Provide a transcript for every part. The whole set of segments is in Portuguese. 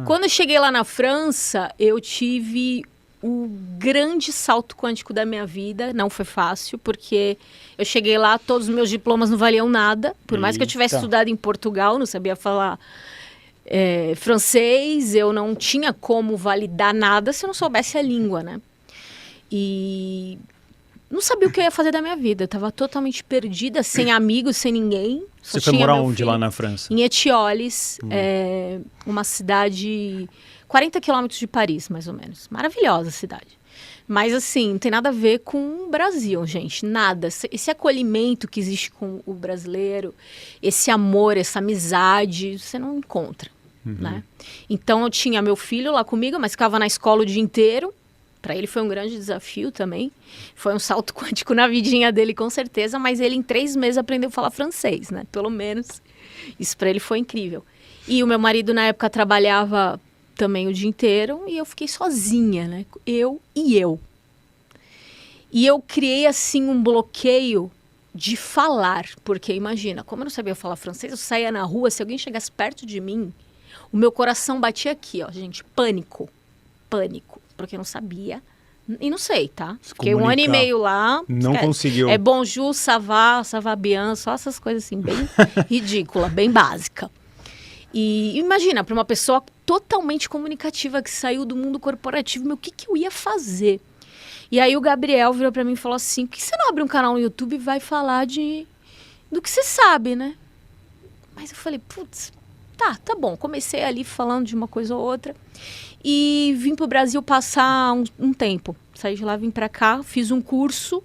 Quando eu cheguei lá na França, eu tive o grande salto quântico da minha vida. Não foi fácil, porque eu cheguei lá, todos os meus diplomas não valiam nada. Por mais que eu tivesse estudado em Portugal, não sabia falar francês, eu não tinha como validar nada se eu não soubesse a língua, né? E não sabia o que eu ia fazer da minha vida. Eu estava totalmente perdida, sem amigos, sem ninguém. Você foi morar onde lá na França? Em Étiolles, uma cidade 40 quilômetros de Paris, mais ou menos. Maravilhosa cidade. Mas assim, não tem nada a ver com o Brasil, gente. Nada. Esse acolhimento que existe com o brasileiro, esse amor, essa amizade, você não encontra, né? Então eu tinha meu filho lá comigo, mas ficava na escola o dia inteiro. Para ele foi um grande desafio também. Foi um salto quântico na vidinha dele, com certeza. Mas ele, em 3 meses, aprendeu a falar francês, né? Pelo menos. Isso para ele foi incrível. E o meu marido, na época, trabalhava também o dia inteiro. E eu fiquei sozinha, né? Eu. E eu criei, assim, um bloqueio de falar. Porque, imagina, como eu não sabia falar francês, eu saía na rua, se alguém chegasse perto de mim, o meu coração batia aqui, ó, gente. Pânico. Pânico. Porque eu não sabia. E não sei, tá? Fiquei 1 ano e meio lá. Não conseguiu. Bonjour, ça va bien, só essas coisas assim, bem ridícula, bem básica. E imagina, para uma pessoa totalmente comunicativa que saiu do mundo corporativo, o que eu ia fazer? E aí o Gabriel virou para mim e falou assim, por que você não abre um canal no YouTube e vai falar do que você sabe, né? Mas eu falei, putz, tá bom. Comecei ali falando de uma coisa ou outra. E vim pro Brasil passar um tempo. Saí de lá, vim para cá, fiz um curso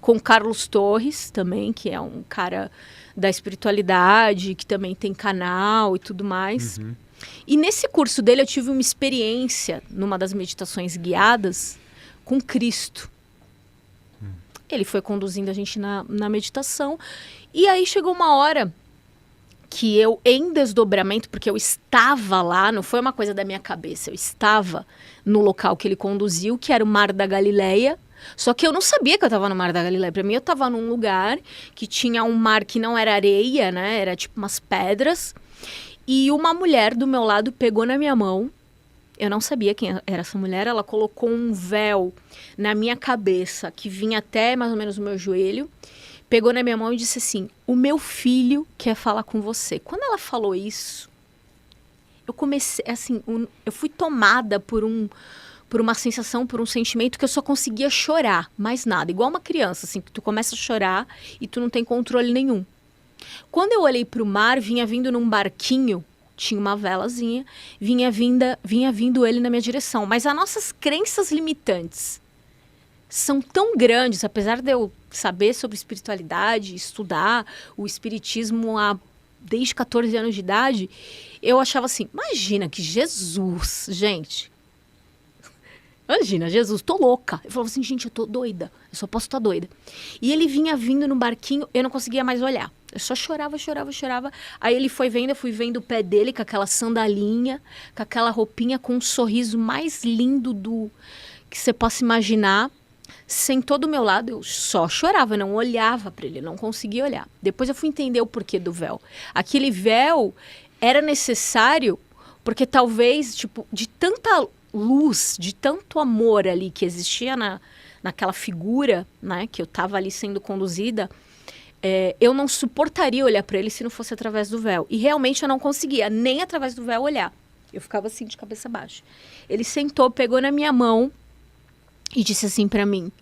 com Carlos Torres também, que é um cara da espiritualidade, que também tem canal e tudo mais. E nesse curso dele eu tive uma experiência, numa das meditações guiadas, com Cristo. Ele foi conduzindo a gente na meditação. E aí chegou uma hora que eu, em desdobramento, porque eu estava lá, não foi uma coisa da minha cabeça, eu estava no local que ele conduziu, que era o Mar da Galileia, só que eu não sabia que eu estava no Mar da Galileia. Para mim, eu estava num lugar que tinha um mar que não era areia, né? Era tipo umas pedras, e uma mulher do meu lado pegou na minha mão, eu não sabia quem era essa mulher, ela colocou um véu na minha cabeça, que vinha até mais ou menos o meu joelho, pegou na minha mão e disse assim, o meu filho quer falar com você. Quando ela falou isso, eu comecei, assim, eu fui tomada por uma sensação, por um sentimento que eu só conseguia chorar, mais nada. Igual uma criança, assim, que tu começa a chorar e tu não tem controle nenhum. Quando eu olhei para o mar, vinha vindo num barquinho, tinha uma velazinha, vinha vindo ele na minha direção. Mas as nossas crenças limitantes são tão grandes, apesar de eu saber sobre espiritualidade, estudar o espiritismo desde 14 anos de idade, eu achava assim, imagina que Jesus, gente, imagina, Jesus, tô louca. Eu falava assim, gente, eu tô doida, eu só posso estar doida. E ele vinha vindo no barquinho, eu não conseguia mais olhar. Eu só chorava. Aí ele foi vendo, eu fui vendo o pé dele com aquela sandalinha, com aquela roupinha, com um sorriso mais lindo que você possa imaginar. Sentou do meu lado, eu só chorava, eu não olhava para ele, não conseguia olhar. Depois eu fui entender o porquê do véu. Aquele véu era necessário porque talvez, tipo, de tanta luz, de tanto amor ali que existia naquela figura, né, que eu estava ali sendo conduzida, eu não suportaria olhar para ele se não fosse através do véu. E realmente eu não conseguia, nem através do véu olhar. Eu ficava assim, de cabeça baixa. Ele sentou, pegou na minha mão e disse assim para mim,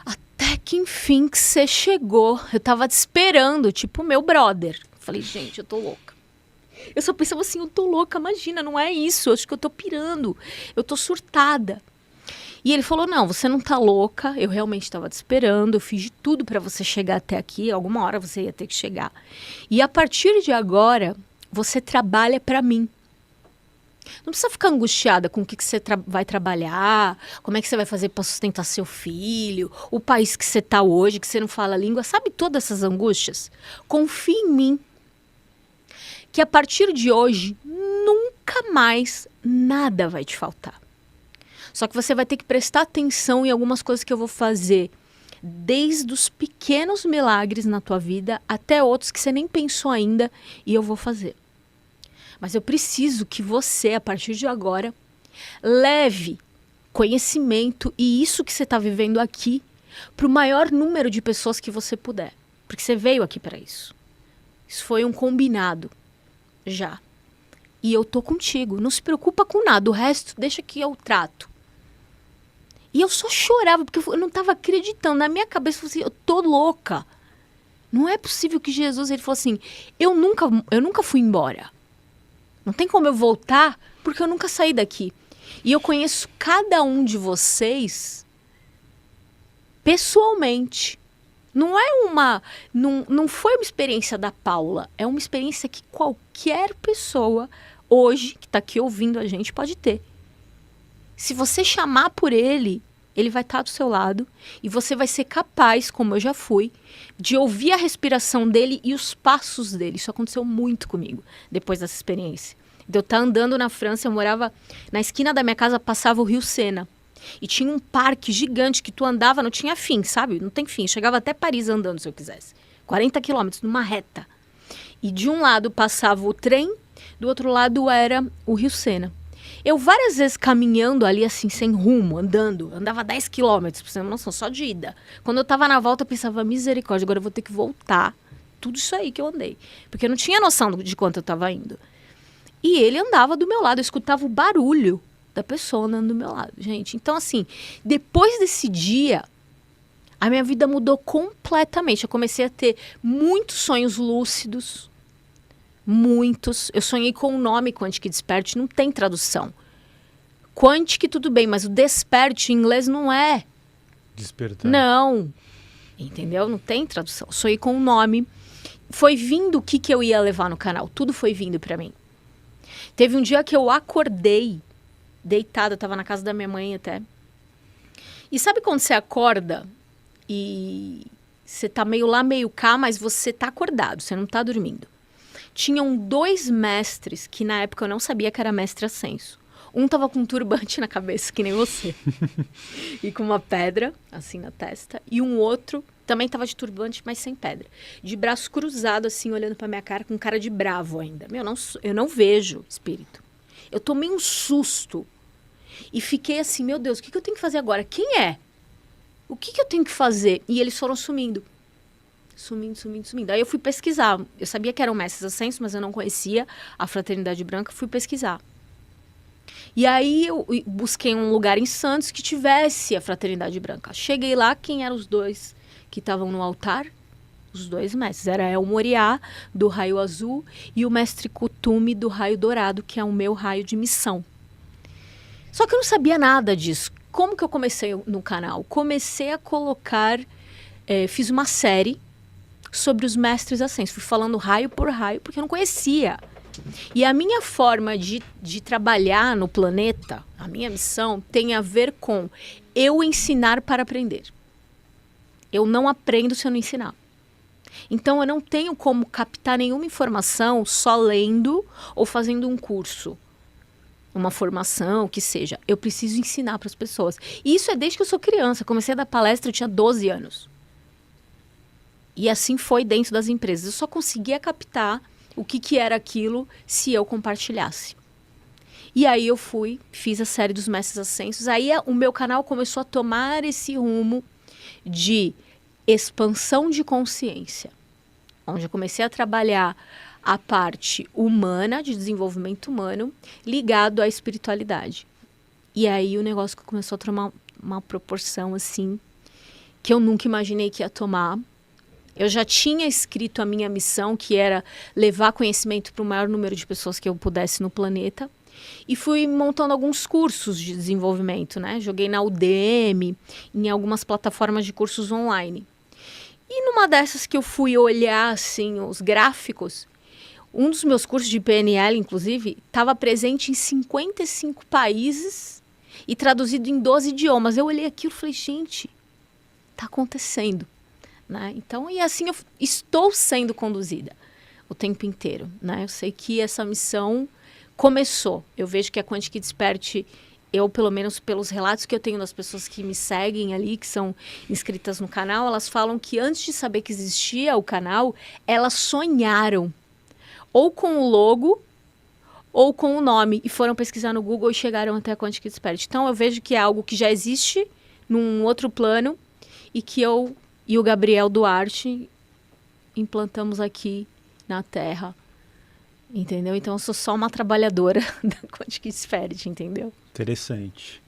até que enfim que você chegou. Eu tava te esperando, tipo meu brother. Falei, gente, eu tô louca. Eu só pensava assim, eu tô louca, imagina, não é isso. Eu acho que eu tô pirando, eu tô surtada. E ele falou, não, você não tá louca, eu realmente estava te esperando, eu fiz de tudo para você chegar até aqui, alguma hora você ia ter que chegar. E a partir de agora, você trabalha para mim. Não precisa ficar angustiada com o que você vai trabalhar, como é que você vai fazer para sustentar seu filho, o país que você está hoje, que você não fala a língua, sabe todas essas angústias? Confie em mim, que a partir de hoje, nunca mais nada vai te faltar. Só que você vai ter que prestar atenção em algumas coisas que eu vou fazer, desde os pequenos milagres na tua vida até outros que você nem pensou ainda e eu vou fazer. Mas eu preciso que você, a partir de agora, leve conhecimento e isso que você está vivendo aqui para o maior número de pessoas que você puder. Porque você veio aqui para isso. Isso foi um combinado já. E eu tô contigo. Não se preocupa com nada. O resto deixa que eu trato. E eu só chorava, porque eu não estava acreditando. Na minha cabeça, eu falei assim, eu tô louca. Não é possível que Jesus, ele falou assim, eu nunca fui embora. Não tem como eu voltar, porque eu nunca saí daqui. E eu conheço cada um de vocês pessoalmente. Não foi uma experiência da Paula. É uma experiência que qualquer pessoa hoje, que está aqui ouvindo a gente, pode ter. Se você chamar por ele, ele vai estar do seu lado e você vai ser capaz, como eu já fui, de ouvir a respiração dele e os passos dele. Isso aconteceu muito comigo depois dessa experiência. De eu estar andando na França, eu morava na esquina da minha casa, passava o Rio Sena. E tinha um parque gigante que tu andava, não tinha fim, sabe? Não tem fim. Chegava até Paris andando, se eu quisesse. 40 quilômetros, numa reta. E de um lado passava o trem, do outro lado era o Rio Sena. Eu várias vezes caminhando ali assim, sem rumo, andava 10 quilômetros, pra você ter uma noção, só de ida. Quando eu tava na volta, eu pensava, misericórdia, agora eu vou ter que voltar. Tudo isso aí que eu andei. Porque eu não tinha noção de quanto eu tava indo. E ele andava do meu lado, eu escutava o barulho da pessoa andando do meu lado, gente. Então, assim, depois desse dia, a minha vida mudou completamente. Eu comecei a ter muitos sonhos lúcidos. Muitos. Eu sonhei com o nome Quantic Desperte, não tem tradução. Quantic, tudo bem, mas o desperte em inglês não é. Despertar. Não. Entendeu? Não tem tradução. Eu sonhei com o nome. Foi vindo o que eu ia levar no canal. Tudo foi vindo pra mim. Teve um dia que eu acordei deitada, eu tava na casa da minha mãe até. E sabe quando você acorda e você tá meio lá, meio cá, mas você tá acordado, você não tá dormindo. Tinham 2 mestres que na época eu não sabia que era mestre ascenso. Um tava com um turbante na cabeça, que nem você. E com uma pedra, assim, na testa. E um outro também tava de turbante, mas sem pedra. De braço cruzado, assim, olhando pra minha cara, com cara de bravo ainda. Eu não vejo espírito. Eu tomei um susto e fiquei assim, meu Deus, o que eu tenho que fazer agora? Quem é? O que eu tenho que fazer? E eles foram sumindo. Sumindo. Aí eu fui pesquisar. Eu sabia que eram mestres ascensos, mas eu não conhecia a Fraternidade Branca. Fui pesquisar. E aí eu busquei um lugar em Santos que tivesse a Fraternidade Branca. Cheguei lá, quem eram os 2 que estavam no altar? Os 2 mestres. Era El Moriá, do raio azul, e o mestre Kutume, do raio dourado, que é o meu raio de missão. Só que eu não sabia nada disso. Como que eu comecei no canal? Comecei a colocar... fiz uma série sobre os mestres ascensos. Fui falando raio por raio, porque eu não conhecia. E a minha forma de trabalhar no planeta, a minha missão, tem a ver com eu ensinar para aprender. Eu não aprendo se eu não ensinar. Então, eu não tenho como captar nenhuma informação só lendo ou fazendo um curso. Uma formação, que seja. Eu preciso ensinar para as pessoas. E isso é desde que eu sou criança. Comecei a dar palestra, eu tinha 12 anos. E assim foi dentro das empresas. Eu só conseguia captar o que era aquilo se eu compartilhasse. E aí eu fiz a série dos Mestres Ascensos. Aí o meu canal começou a tomar esse rumo de expansão de consciência. Onde eu comecei a trabalhar a parte humana, de desenvolvimento humano, ligado à espiritualidade. E aí o negócio começou a tomar uma proporção assim, que eu nunca imaginei que ia tomar. Eu já tinha escrito a minha missão, que era levar conhecimento para o maior número de pessoas que eu pudesse no planeta. E fui montando alguns cursos de desenvolvimento, né? Joguei na Udemy, em algumas plataformas de cursos online. E numa dessas que eu fui olhar, assim, os gráficos, um dos meus cursos de PNL, inclusive, estava presente em 55 países e traduzido em 12 idiomas. Eu olhei aquilo e falei, gente, está acontecendo. Né? Então, e assim eu estou sendo conduzida o tempo inteiro. Né? Eu sei que essa missão começou. Eu vejo que a Quantic Desperte, eu, pelo menos pelos relatos que eu tenho das pessoas que me seguem ali, que são inscritas no canal, elas falam que antes de saber que existia o canal, elas sonharam ou com o logo ou com o nome, e foram pesquisar no Google e chegaram até a Quantic Expert. Então, eu vejo que é algo que já existe num outro plano e que eu e o Gabriel Duarte implantamos aqui na Terra, entendeu? Então, eu sou só uma trabalhadora da Quantic Expert, entendeu? Interessante.